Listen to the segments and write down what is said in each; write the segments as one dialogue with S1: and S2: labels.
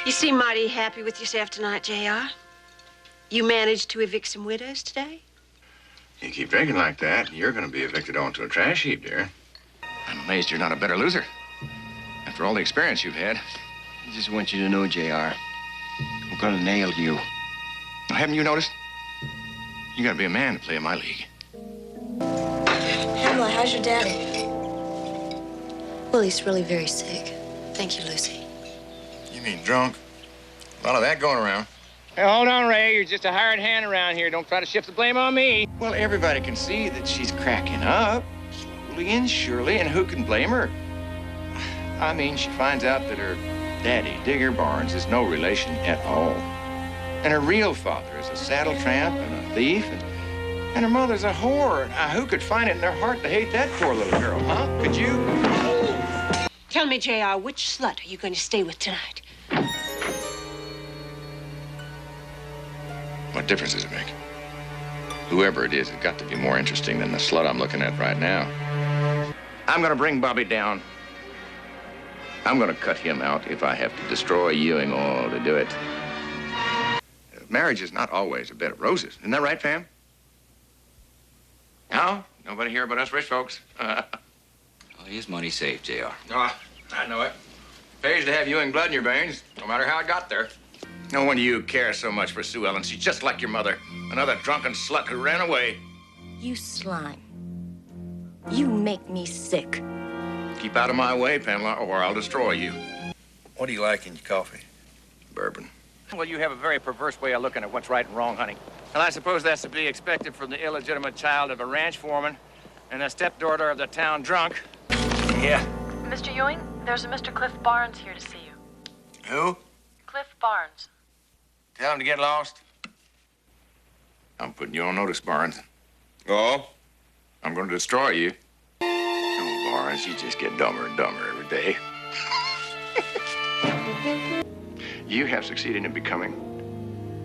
S1: You seem mighty happy with yourself tonight, JR. You managed to evict some widows today?
S2: You keep drinking like that, you're going to be evicted onto a trash heap, dear. I'm amazed you're not a better loser. After all the experience you've had.
S3: I just want you to know, JR, I'm gonna nail you.
S2: Now, haven't you noticed? You got to be a man to play in my league.
S4: Pamela, how's your daddy?
S5: Well, he's really very sick. Thank you, Lucy.
S2: You mean drunk? A lot of that going around.
S6: Hey, hold on, Ray. You're just a hired hand around here. Don't try to shift the blame on me.
S2: Well, everybody can see that she's cracking up, slowly and surely, and who can blame her? I mean, she finds out that her daddy, Digger Barnes, is no relation at all. And her real father is a saddle tramp and a thief, and her mother's a whore. Now, who could find it in their heart to hate that poor little girl, huh? Could you?
S1: Tell me, JR, which slut are you going to stay with tonight?
S2: What difference does it make? Whoever it is, it's got to be more interesting than the slut I'm looking at right now. I'm going to bring Bobby down. I'm going to cut him out if I have to destroy Ewing all to do it. Marriage is not always a bed of roses. Isn't that right, Pam? No? Nobody here but us rich folks.
S7: Well, his money safe, JR.
S2: Oh, I know it. Pays to have Ewing blood in your veins, no matter how it got there. No wonder you care so much for Sue Ellen. She's just like your mother. Another drunken slut who ran away.
S5: You slime. You make me sick.
S2: Keep out of my way, Pamela, or I'll destroy you.
S3: What do you like in your coffee?
S2: Bourbon.
S6: Well, you have a very perverse way of looking at what's right and wrong, honey. And I suppose that's to be expected from the illegitimate child of a ranch foreman and the stepdaughter of the town drunk.
S2: Yeah.
S8: Mr. Ewing, there's a Mr. Cliff Barnes here to see you.
S2: Who?
S8: Cliff Barnes.
S2: Tell him to get lost. I'm putting you on notice, Barnes. Oh? I'm going to destroy you. Oh, Barnes, you just get dumber and dumber every day. You have succeeded in becoming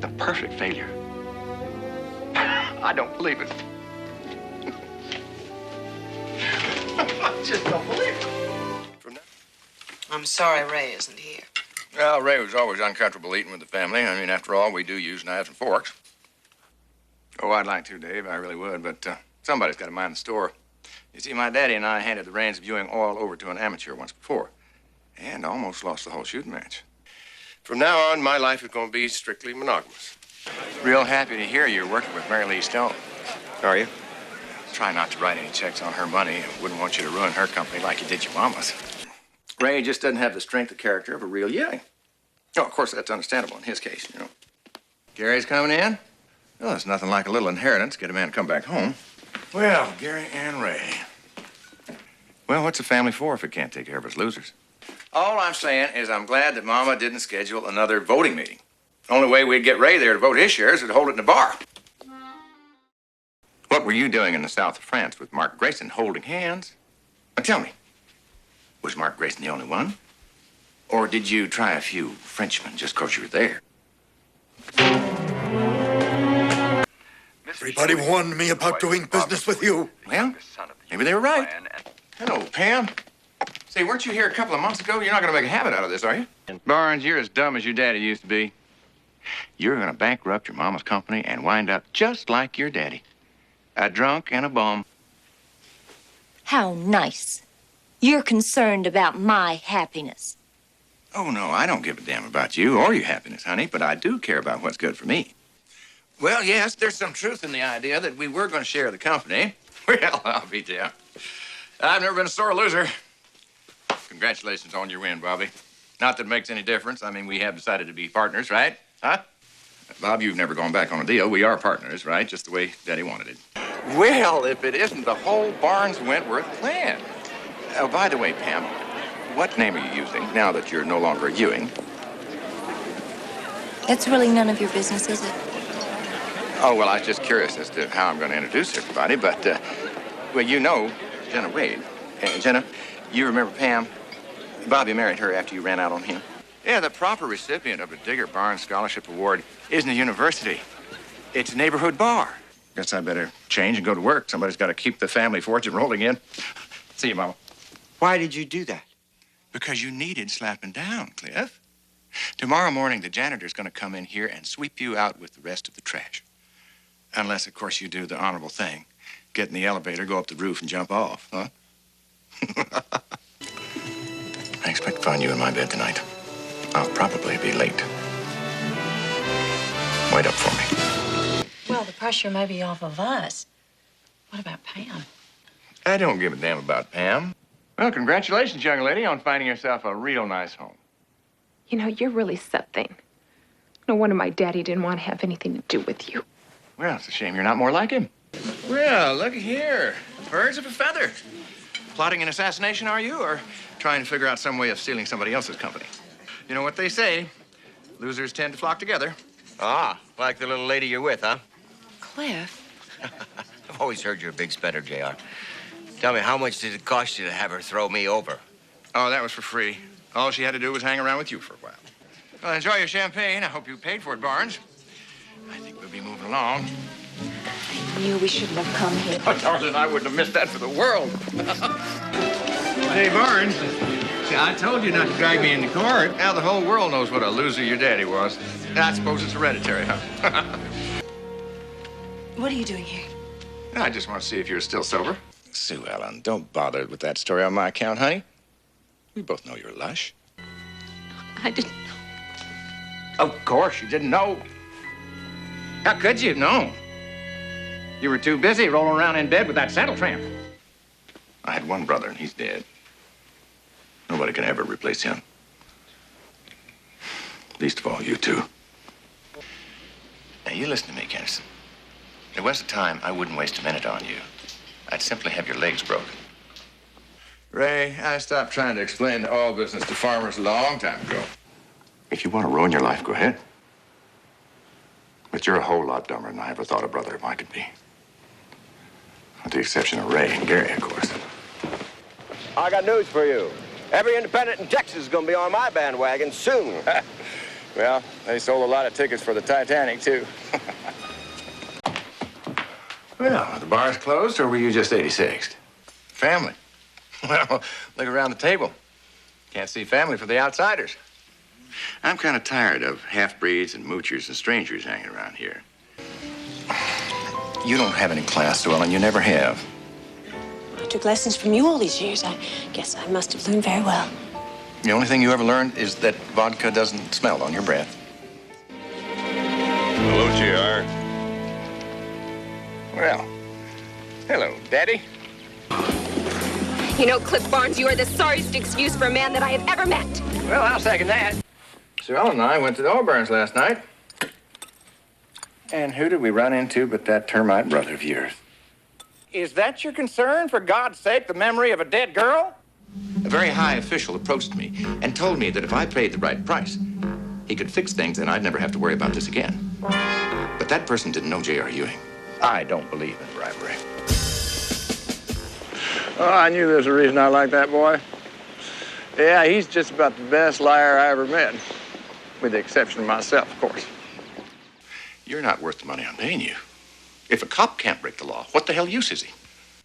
S2: the perfect failure. I don't believe it. I just don't believe it.
S4: I'm sorry Ray isn't here.
S2: Well, Ray was always uncomfortable eating with the family. I mean, after all, we do use knives and forks. Oh, I'd like to, Dave. I really would, but somebody's got to mind the store. You see, my daddy and I handed the reins of Ewing oil over to an amateur once before, and almost lost the whole shooting match.
S3: From now on, my life is going to be strictly monogamous.
S2: Real happy to hear you're working with Mary Lee Stone.
S3: Are you?
S2: Try not to write any checks on her money. I wouldn't want you to ruin her company like you did your mama's. Ray just doesn't have the strength of character of a real Ewing. Oh, of course, that's understandable in his case, you know. Gary's coming in? Well, it's nothing like a little inheritance. Get a man to come back home. Well, Gary and Ray. Well, what's a family for if it can't take care of its losers? All I'm saying is I'm glad that Mama didn't schedule another voting meeting. The only way we'd get Ray there to vote his shares is to hold it in a bar. What were you doing in the south of France with Mark Grayson holding hands? Now tell me, was Mark Grayson the only one? Or did you try a few Frenchmen just because you were there?
S9: Everybody warned me about doing business with you.
S2: Well, maybe they were right. Hello, Pam. Say, weren't you here a couple of months ago? You're not going to make a habit out of this, are you? Barnes, you're as dumb as your daddy used to be. You're going to bankrupt your mama's company and wind up just like your daddy. A drunk and a bum.
S5: How nice. You're concerned about my happiness.
S2: Oh, no, I don't give a damn about you or your happiness, honey, but I do care about what's good for me. Well, yes, there's some truth in the idea that we were going to share the company. Well, I'll be damned. I've never been a sore loser. Congratulations on your win, Bobby. Not that it makes any difference. I mean, we have decided to be partners, right? Huh? Bob, you've never gone back on a deal. We are partners, right? Just the way Daddy wanted it. Well, if it isn't the whole Barnes-Wentworth plan. Oh, by the way, Pam, what name are you using now that you're no longer Ewing?
S5: It's really none of your business, is it?
S2: Oh, well, I was just curious as to how I'm going to introduce everybody, but, well, you know Jenna Wade. Jenna, you remember Pam? Bobby married her after you ran out on him. Yeah, the proper recipient of the Digger Barnes Scholarship Award isn't a university. It's a neighborhood bar. Guess I better change and go to work. Somebody's got to keep the family fortune rolling in. See you, Mama.
S3: Why did you do that?
S2: Because you needed slapping down, Cliff. Tomorrow morning, the janitor's going to come in here and sweep you out with the rest of the trash. Unless, of course, you do the honorable thing. Get in the elevator, go up the roof, and jump off, huh? I expect to find you in my bed tonight. I'll probably be late. Wait up for me.
S4: Well, the pressure may be off of us. What about Pam?
S2: I don't give a damn about Pam. Well, congratulations, young lady, on finding yourself a real nice home.
S8: You know, you're really something. No wonder my daddy didn't want to have anything to do with you.
S2: Well, it's a shame you're not more like him. Well, look here. Birds of a feather. Plotting an assassination, are you, or trying to figure out some way of stealing somebody else's company? You know what they say, losers tend to flock together.
S3: Ah, like the little lady you're with, huh?
S4: Cliff?
S3: I've always heard you're a big spender, JR. Tell me, how much did it cost you to have her throw me over?
S2: Oh, that was for free. All she had to do was hang around with you for a while. Well, enjoy your champagne. I hope you paid for it, Barnes. I think we'll be moving along.
S5: I knew we shouldn't have come here.
S2: Oh, darling, I wouldn't have missed that for the world. Hey, Barnes. See, I told you not to drag me into court. Now the whole world knows what a loser your daddy was. I suppose it's hereditary, huh?
S1: What are you doing here?
S2: I just want to see if you're still sober. Sue Ellen, don't bother with that story on my account, honey. We both know you're lush.
S1: I didn't know.
S2: Of course you didn't know. How could you know? You were too busy rolling around in bed with that saddle tramp. I had one brother, and he's dead. Nobody can ever replace him. Least of all, you two. Now, you listen to me, Kennison. There was a time I wouldn't waste a minute on you. I'd simply have your legs broken. Ray, I stopped trying to explain the oil business to farmers a long time ago. If you want to ruin your life, go ahead. But you're a whole lot dumber than I ever thought a brother of mine could be. With the exception of Ray and Gary, of course.
S3: I got news for you. Every independent in Texas is going to be on my bandwagon soon.
S2: Well, they sold a lot of tickets for the Titanic, too. Well, the bar's closed, or were you just 86th? Family. Well, look around the table. Can't see family for the outsiders. I'm kind of tired of half-breeds and moochers and strangers hanging around here. You don't have any class, Sue Ellen. You never have.
S1: I took lessons from you all these years. I guess I must have learned very well.
S2: The only thing you ever learned is that vodka doesn't smell on your breath.
S9: Hello, JR.
S2: Well, hello, Daddy.
S8: You know, Cliff Barnes, you are the sorriest excuse for a man that I have ever met.
S2: Well, I'll second that. Sue Ellen and I went to the Auburn's last night. And who did we run into but that termite brother of yours? Is that your concern, for God's sake, the memory of a dead girl? A very high official approached me and told me that if I paid the right price, he could fix things and I'd never have to worry about this again. But that person didn't know J.R. Ewing. I don't believe in bribery.
S6: Oh, I knew there was a reason I liked that boy. Yeah, he's just about the best liar I ever met. With the exception of myself, of course.
S2: You're not worth the money I'm paying you. If a cop can't break the law, what the hell use is he?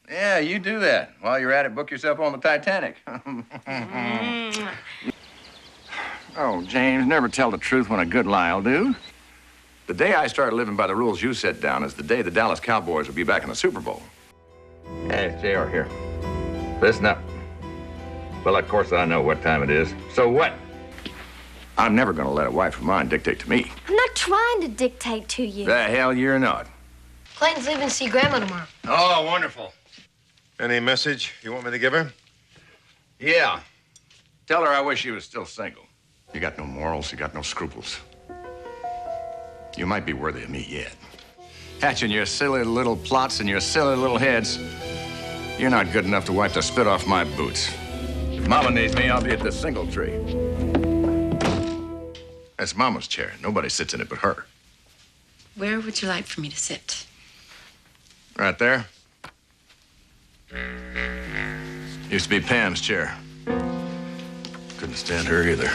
S2: Yeah, you do that. While you're at it, book yourself on the Titanic. Oh, James, never tell the truth when a good lie will do. The day I started living by the rules you set down is the day the Dallas Cowboys will be back in the Super Bowl. Hey, it's JR here. Listen up. Well, of course I know what time it is. So what? I'm never going to let a wife of mine dictate to me.
S5: I'm not trying to dictate to you.
S2: The hell you're not.
S1: Clayton's leaving to see Grandma tomorrow.
S2: Oh, wonderful.
S9: Any message you want me to give her?
S2: Yeah. Tell her I wish she was still single. You got no morals, you got no scruples. You might be worthy of me yet. Hatching your silly little plots in your silly little heads. You're not good enough to wipe the spit off my boots. If Mama needs me, I'll be at the single tree. That's Mama's chair. Nobody sits in it but her.
S4: Where would you like for me to sit?
S2: Right there. Used to be Pam's chair. Couldn't stand her either.